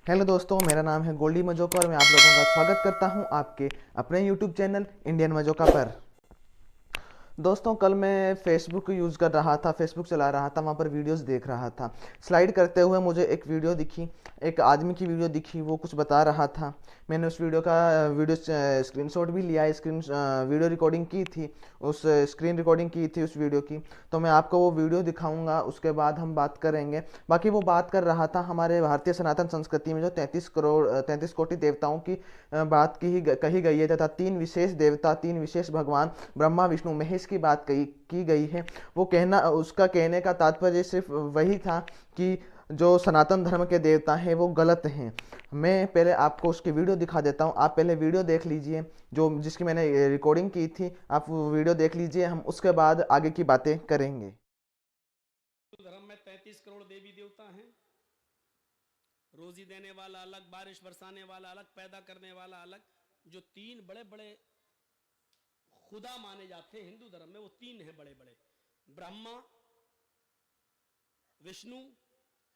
Hello दोस्तों, मेरा नाम है गोल्डी मजोका और मैं आप लोगों का स्वागत करता हूं आपके अपने यूट्यूब चैनल इंडियन मजोका पर। दोस्तों, कल मैं फेसबुक यूज़ कर रहा था, फेसबुक चला रहा था, वहाँ पर वीडियोस देख रहा था। स्लाइड करते हुए मुझे एक वीडियो दिखी, एक आदमी की वीडियो दिखी, वो कुछ बता रहा था। मैंने उस वीडियो स्क्रीनशॉट भी लिया, वीडियो रिकॉर्डिंग की थी, उस स्क्रीन रिकॉर्डिंग की थी उस वीडियो की। तो मैं आपको वो वीडियो दिखाऊंगा, उसके बाद हम बात करेंगे। बाकी वो बात कर रहा था हमारे भारतीय सनातन संस्कृति में जो 33 कोटि देवताओं की बात कही गई है, तथा तीन विशेष देवता, तीन विशेष भगवान ब्रह्मा विष्णु महेश की बात की गई है। वो कहना, उसका कहने का तात्पर्य सिर्फ वही था कि जो सनातन धर्म के देवता हैं वो गलत हैं। मैं पहले आपको उसकी वीडियो दिखा देता हूँ, आप पहले वीडियो देख लीजिए, जो जिसकी मैंने रिकॉर्डिंग की थी। आप वो वीडियो देख लीजिए, हम उसके बाद आगे की बातें करेंगे। धर्म में 33 करोड़ देवी देवता हैं। रोजी देने वाला अलग, बारिश बरसाने वाला अलग, पैदा करने वाला अलग। जो तीन बड़े बड़े खुदा माने जाते हैं हिंदू धर्म में, वो तीन हैं बड़े बड़े: ब्रह्मा, विष्णु,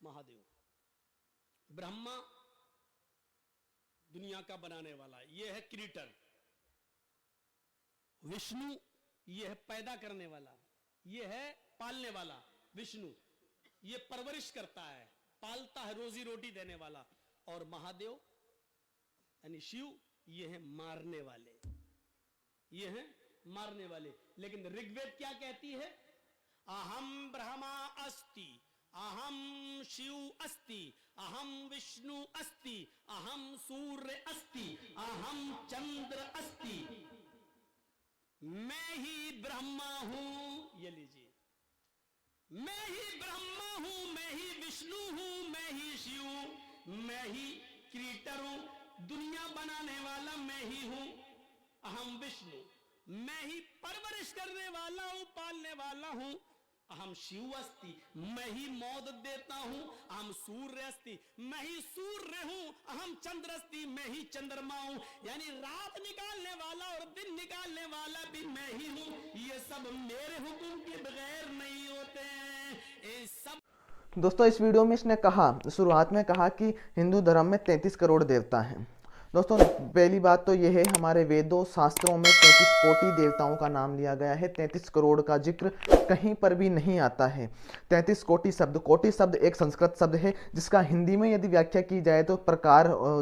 महादेव। ब्रह्मा दुनिया का बनाने वाला, ये है क्रिएटर। विष्णु ये है पैदा करने वाला, ये है पालने वाला। विष्णु ये परवरिश करता है, पालता है, रोजी रोटी देने वाला। और महादेव यानी शिव, ये है मारने वाले, ये है मारने वाले। लेकिन ऋग्वेद क्या कहती है? अहम ब्रह्मा अस्ति, अहम शिव अस्ति, अहम विष्णु अस्ति, अहम सूर्य अस्ति, अहम चंद्र अस्ति। मैं ही ब्रह्मा हूं, ये लीजिए, मैं ही ब्रह्मा हूं, मैं ही विष्णु हूं, मैं ही शिव हूं, मैं ही क्रिएटर हूं, दुनिया बनाने वाला मैं ही हूं। अहम विष्णु, मैं ही परवरिश करने वाला हूं, पालने वाला हूं। अहम शिव अस्ति, मैं ही मौत देता हूं। अहम सूर्य अस्ति, मैं ही सूर्य हूं। अहम चंद्र अस्ति, मैं ही चंद्रमा हूं। यानी रात निकालने वाला और दिन निकालने वाला भी मैं ही हूं। ये सब मेरे हुक्म के बगैर नहीं होते हैं, ये सब। दोस्तों, इस वीडियो में इसने कहा, शुरुआत में कहा कि हिंदू धर्म में 33 करोड़ देवता हैं। दोस्तों, पहली बात तो यह है, हमारे वेदों शास्त्रों में 33 कोटि देवताओं का नाम लिया गया है। 33 करोड़ का जिक्र कहीं पर भी नहीं आता है। 33 कोटि शब्द एक संस्कृत शब्द है, जिसका हिंदी में यदि व्याख्या की जाए तो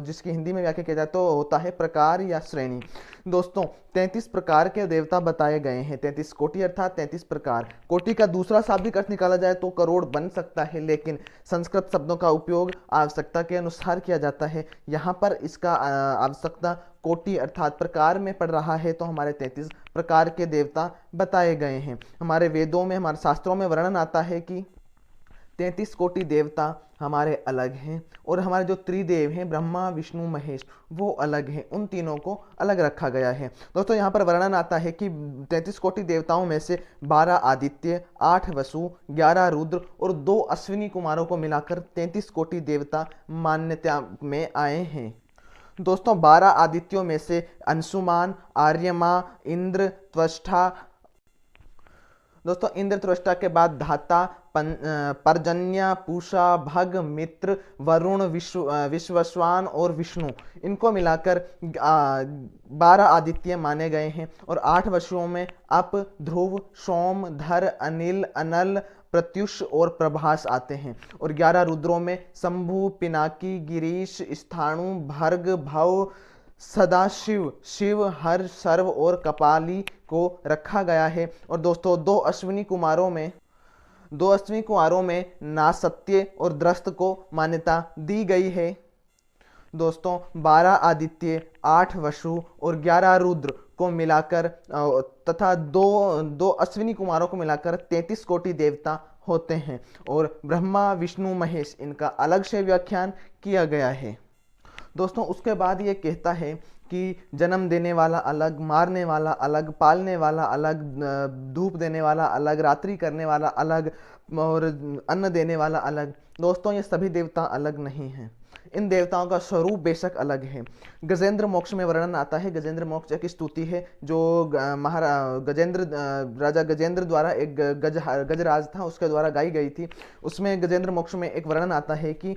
जिसकी हिंदी में व्याख्या की जाए तो होता है प्रकार या श्रेणी। दोस्तों, 33 प्रकार के देवता बताए गए हैं। 33 कोटि अर्थात 33 प्रकार। कोटि का दूसरा शाब्दिक अर्थ निकाला जाए तो करोड़ बन सकता है, लेकिन संस्कृत शब्दों का उपयोग आवश्यकता के अनुसार किया जाता है। यहाँ पर इसका आवश्यकता कोटि अर्थात प्रकार में पड़ रहा है, तो हमारे 33 प्रकार के देवता बताए गए हैं। हमारे वेदों में, हमारे शास्त्रों में वर्णन आता है कि 33 कोटि देवता हमारे अलग हैं, और हमारे जो त्रिदेव हैं ब्रह्मा विष्णु महेश, वो अलग हैं। उन तीनों को अलग रखा गया है। दोस्तों, यहाँ पर वर्णन आता है कि 33 कोटि देवताओं में से 12 आदित्य, 8 वसु, 11 रुद्र और 2 अश्विनी कुमारों को मिलाकर 33 कोटि देवता मान्यता में आए हैं। दोस्तों, 12 आदित्यों में से अंशुमान, आर्यमा, इंद्र, त्वष्टा। दोस्तों, इंद्र त्वष्टा के बाद धाता, पर्जन्य, पूषा, भग, मित्र, वरुण, विश्वस्वान और विष्णु, इनको मिलाकर 12 आदित्य माने गए हैं। और 8 वसुओं में अप, ध्रुव, सोम, धर, अनिल, अनल, प्रत्युष और प्रभास आते हैं। और 11 रुद्रों में शंभु, पिनाकी, गिरीश, स्थाणु, भर्ग, भव, सदाशिव, शिव, हर, सर्व और कपाली को रखा गया है। और दोस्तों, दो अश्विनी कुमारों में नासत्य और द्रस्त को मान्यता दी गई है। दोस्तों, 12 आदित्य, 8 वसु और 11 रुद्र को मिलाकर तथा दो अश्विनी कुमारों को मिलाकर 33 कोटि देवता होते हैं। और ब्रह्मा विष्णु महेश, इनका अलग से व्याख्यान किया गया है। दोस्तों, उसके बाद ये कहता है कि जन्म देने वाला अलग, मारने वाला अलग, पालने वाला अलग, धूप देने वाला अलग, रात्रि करने वाला अलग और अन्न देने वाला अलग। दोस्तों, ये सभी देवता अलग नहीं हैं। इन देवताओं का स्वरूप बेशक अलग है। गजेंद्र मोक्ष में वर्णन आता है। गजेंद्र मोक्ष एक स्तुति है जो राजा गजेंद्र द्वारा, एक गजराज था, उसके द्वारा गाई गई थी। उसमें गजेंद्र मोक्ष में एक वर्णन आता है कि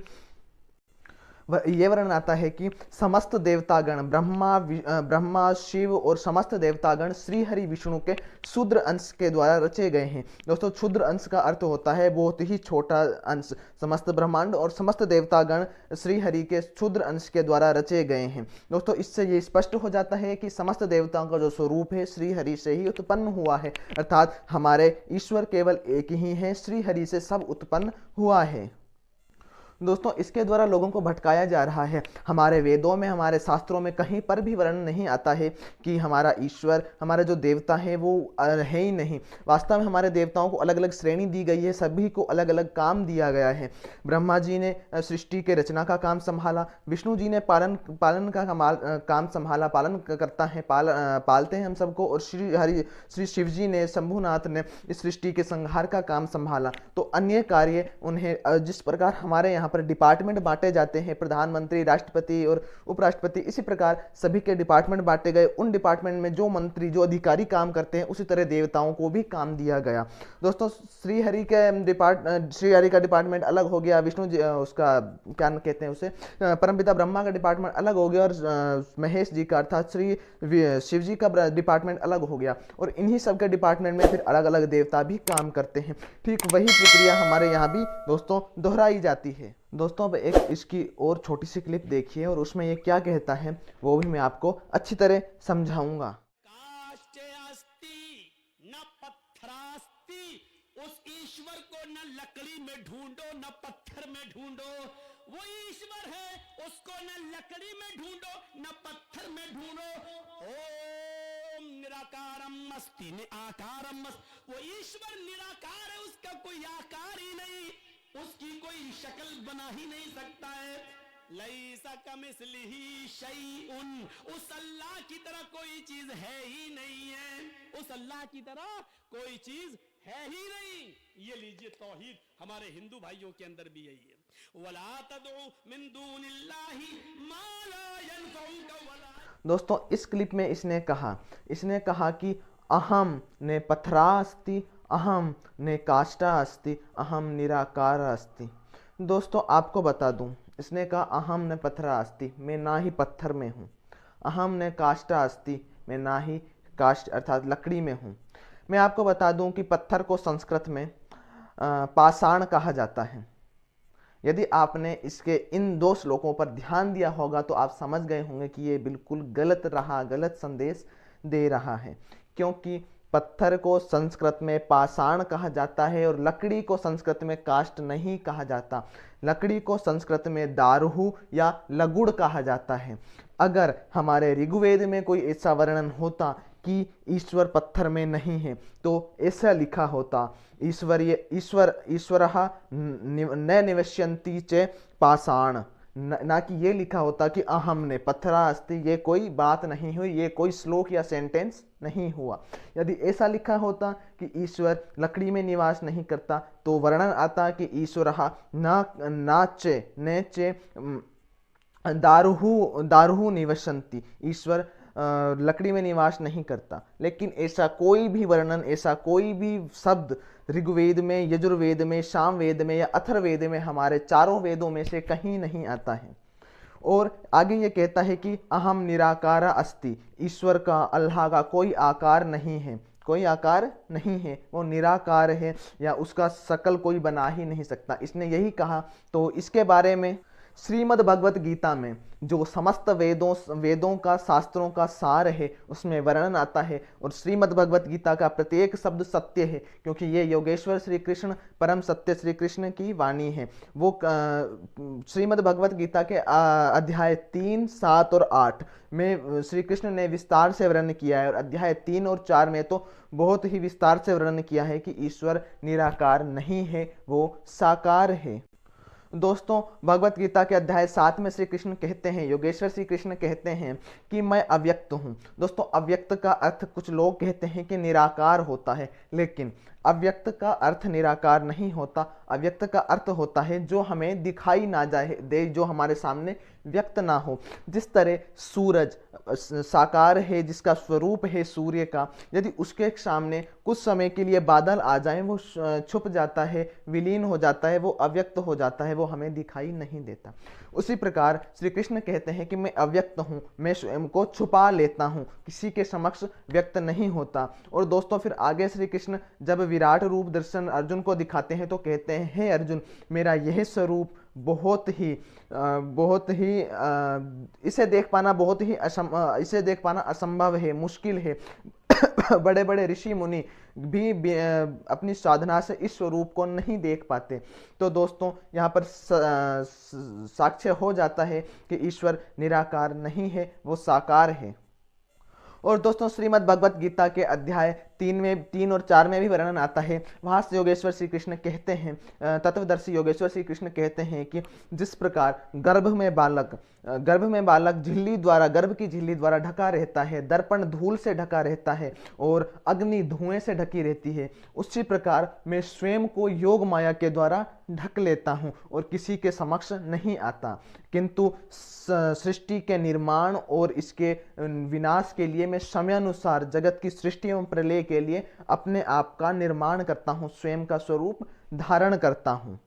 ये वर्णन आता है कि समस्त देवतागण ब्रह्मा शिव और समस्त देवतागण श्री हरि विष्णु के क्षुद्र अंश के द्वारा रचे गए हैं। दोस्तों क्षुद्र अंश का अर्थ होता है बहुत ही छोटा अंश। समस्त ब्रह्मांड और समस्त देवतागण श्री हरि के क्षुद्र अंश के द्वारा रचे गए हैं। दोस्तों इससे ये स्पष्ट हो जाता है कि समस्त देवताओं का जो स्वरूप है श्री हरि से ही उत्पन्न हुआ है, अर्थात हमारे ईश्वर केवल एक ही है, श्री हरि से सब उत्पन्न हुआ है। दोस्तों इसके द्वारा लोगों को भटकाया जा रहा है। हमारे वेदों में, हमारे शास्त्रों में कहीं पर भी वर्णन नहीं आता है कि हमारा ईश्वर, हमारे जो देवता है वो है ही नहीं। वास्तव में हमारे देवताओं को अलग अलग श्रेणी दी गई है, सभी को अलग अलग काम दिया गया है। ब्रह्मा जी ने सृष्टि के रचना का काम संभाला, विष्णु जी ने पालन का काम संभाला, पालन करता है, पालते हैं हम सबको, और श्री शिव जी ने, शंभुनाथ ने इस सृष्टि के संहार का काम संभाला। तो अन्य कार्य उन्हें, जिस प्रकार हमारे यहाँ पर डिपार्टमेंट बांटे जाते हैं, प्रधानमंत्री, राष्ट्रपति और उपराष्ट्रपति, इसी प्रकार सभी के डिपार्टमेंट बांटे गए। उन डिपार्टमेंट में जो मंत्री, जो अधिकारी काम करते हैं, उसी तरह देवताओं को भी काम दिया गया। दोस्तों श्री हरि का डिपार्टमेंट अलग हो गया, विष्णु जी उसका क्या कहते हैं उसे, परमपिता ब्रह्मा का डिपार्टमेंट अलग हो गया, और महेश जी का अर्थात श्री शिव जी का डिपार्टमेंट अलग हो गया, और इन्हीं सब के डिपार्टमेंट में फिर अलग अलग देवता भी काम करते हैं। ठीक वही प्रक्रिया हमारे यहाँ भी दोस्तों दोहराई जाती है। दोस्तों अब एक इसकी और छोटी सी क्लिप देखिए, और उसमें ये क्या कहता है वो भी मैं आपको अच्छी तरह समझाऊंगा। न पत्थरास्ति, उस ईश्वर को न लकड़ी में ढूंढो न पत्थर में ढूंढो। वो ईश्वर है, उसको न लकड़ी में ढूंढो न पत्थर में ढूंढो। ओम निराकारम अस्ति निराकारम अस्ति, वो ईश्वर निराकार है, उसका कोई आकार ही नहीं, उसकी कोई शक्ल बना ही नहीं सकता है। लैसा कमिस्लिही शैउन, उस अल्लाह की तरह कोई चीज है ही नहीं है, उस अल्लाह की तरह कोई चीज है ही नहीं। ये लीजिए तौहीद हमारे हिंदू भाइयों के अंदर भी यही है। वला तदउ मिन दूनिल्लाहि मा ला यनफउका वला। दोस्तों इस क्लिप में इसने कहा कि अहम ने पत्थरा अस्ति, अहम ने काष्ठा अस्ति, अहम निराकार अस्ति। दोस्तों आपको बता दूं, इसने कहा अहम ने पत्थरा अस्ति, मैं ना ही पत्थर में हूँ। अहम ने काष्ठा अस्ति, मैं ना ही काष्ठ अर्थात लकड़ी में हूँ। मैं आपको बता दूं कि पत्थर को संस्कृत में पाषाण कहा जाता है। यदि आपने इसके इन दो श्लोकों पर ध्यान दिया होगा तो आप समझ गए होंगे कि ये बिल्कुल गलत संदेश दे रहा है, क्योंकि पत्थर को संस्कृत में पाषाण कहा जाता है और लकड़ी को संस्कृत में काष्ठ नहीं कहा जाता। लकड़ी को संस्कृत में दारुहु या लगुड़ कहा जाता है। अगर हमारे ऋग्वेद में कोई ऐसा वर्णन होता कि ईश्वर पत्थर में नहीं है तो ऐसा लिखा होता, ईश्वरः न निवश्यन्ति च पाषाण, ना कि ये लिखा होता कि अहम ने पत्थरा अस्ति। ये कोई बात नहीं हुई, ये कोई श्लोक या सेंटेंस नहीं हुआ। यदि ऐसा लिखा होता कि ईश्वर लकड़ी में निवास नहीं करता तो वर्णन आता कि ईश्वरः न चे दारुहु निवसन्ति, ईश्वर लकड़ी में निवास नहीं करता। लेकिन ऐसा कोई भी वर्णन, ऐसा कोई भी शब्द ऋग्वेद में, यजुर्वेद में, सामवेद में या अथर्ववेद में, हमारे चारों वेदों में से कहीं नहीं आता है। और आगे ये कहता है कि अहम निराकार अस्ति, ईश्वर का, अल्लाह का कोई आकार नहीं है, कोई आकार नहीं है, वो निराकार है या उसका शकल कोई बना ही नहीं सकता। इसने यही कहा। तो इसके बारे में श्रीमद् भगवत गीता में जो समस्त वेदों का, शास्त्रों का सार है, उसमें वर्णन आता है। और श्रीमद् भगवत गीता का प्रत्येक शब्द सत्य है, क्योंकि ये योगेश्वर श्री कृष्ण, परम सत्य श्री कृष्ण की वाणी है। वो श्रीमद् भगवत गीता के अध्याय 3, 7 और 8 में श्री कृष्ण ने विस्तार से वर्णन किया है, और अध्याय 3 और 4 में तो बहुत ही विस्तार से वर्णन किया है कि ईश्वर निराकार नहीं है, वो साकार है। दोस्तों भगवत गीता के अध्याय 7 में श्री कृष्ण कहते हैं, योगेश्वर श्री कृष्ण कहते हैं कि मैं अव्यक्त हूँ। दोस्तों अव्यक्त का अर्थ कुछ लोग कहते हैं कि निराकार होता है, लेकिन अव्यक्त का अर्थ निराकार नहीं होता। अव्यक्त का अर्थ होता है जो हमें दिखाई ना जाए दे, जो हमारे सामने व्यक्त ना हो। जिस तरह सूरज साकार है, जिसका स्वरूप है सूर्य का, यदि उसके सामने कुछ समय के लिए बादल आ जाएं, वो छुप जाता है, विलीन हो जाता है, वो अव्यक्त हो जाता है, वो हमें दिखाई नहीं देता। उसी प्रकार श्री कृष्ण कहते हैं कि मैं अव्यक्त हूँ, मैं स्वयं को छुपा लेता हूँ, किसी के समक्ष व्यक्त नहीं होता। और दोस्तों फिर आगे श्री कृष्ण जब विराट रूप दर्शन अर्जुन को दिखाते हैं तो कहते हैं, हे अर्जुन, मेरा यह स्वरूप बहुत ही इसे देख पाना इसे देख पाना असंभव है, मुश्किल है। बड़े बड़े ऋषि मुनि भी अपनी साधना से इस स्वरूप को नहीं देख पाते। तो दोस्तों यहाँ पर साक्ष्य हो जाता है कि ईश्वर निराकार नहीं है, वो साकार है। और दोस्तों श्रीमद् भगवत गीता के अध्याय 3 और 4 में भी वर्णन आता है। वहाँ से योगेश्वर श्री कृष्ण कहते हैं, तत्वदर्शी योगेश्वर श्री कृष्ण कहते हैं कि जिस प्रकार गर्भ में बालक झिल्ली द्वारा, गर्भ की झिल्ली द्वारा ढका रहता है, दर्पण धूल से ढका रहता है और अग्नि धुएं से ढकी रहती है, उसी प्रकार मैं स्वयं को योग माया के द्वारा ढक लेता हूँ और किसी के समक्ष नहीं आता। किंतु सृष्टि के निर्माण और इसके विनाश के लिए मैं समयानुसार जगत की सृष्टि एवं प्रलय के लिए अपने आप का निर्माण करता हूँ, स्वयं का स्वरूप धारण करता हूँ।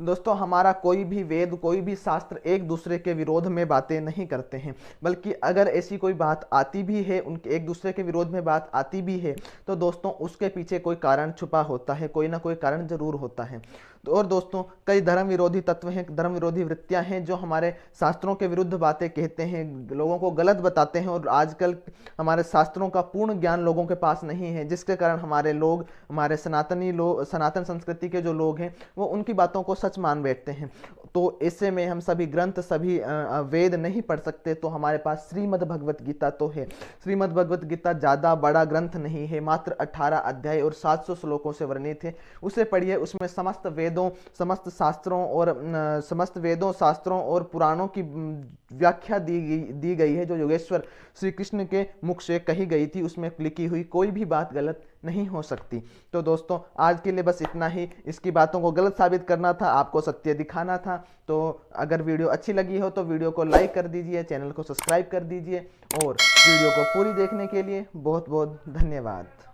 दोस्तों हमारा कोई भी वेद, कोई भी शास्त्र एक दूसरे के विरोध में बातें नहीं करते हैं, बल्कि अगर ऐसी कोई बात आती भी है, उनके एक दूसरे के विरोध में बात आती भी है, तो दोस्तों उसके पीछे कोई कारण छुपा होता है, कोई ना कोई कारण जरूर होता है। और दोस्तों कई धर्म विरोधी तत्व हैं, धर्म विरोधी वृत्तियां हैं जो हमारे शास्त्रों के विरुद्ध बातें कहते हैं, लोगों को गलत बताते हैं। और आजकल हमारे शास्त्रों का पूर्ण ज्ञान लोगों के पास नहीं है, जिसके कारण हमारे सनातन संस्कृति के जो लोग हैं वो उनकी बातों को सच मान बैठते हैं। तो ऐसे में हम सभी ग्रंथ, सभी वेद नहीं पढ़ सकते, तो हमारे पास श्रीमद् भगवत गीता तो है। श्रीमद् भगवत गीता ज़्यादा बड़ा ग्रंथ नहीं है, मात्र 18 अध्याय और 700 श्लोकों से वर्णित है। उसे पढ़िए, उसमें समस्त वेदों, शास्त्रों और पुराणों की व्याख्या दी गई है, जो योगेश्वर श्री कृष्ण के मुख से कही गई थी। उसमें लिखी हुई कोई भी बात गलत नहीं हो सकती। तो दोस्तों आज के लिए बस इतना ही। इसकी बातों को गलत साबित करना था, आपको सत्य दिखाना था। तो अगर वीडियो अच्छी लगी हो तो वीडियो को लाइक कर दीजिए, चैनल को सब्सक्राइब कर दीजिए और वीडियो को पूरी देखने के लिए बहुत बहुत धन्यवाद।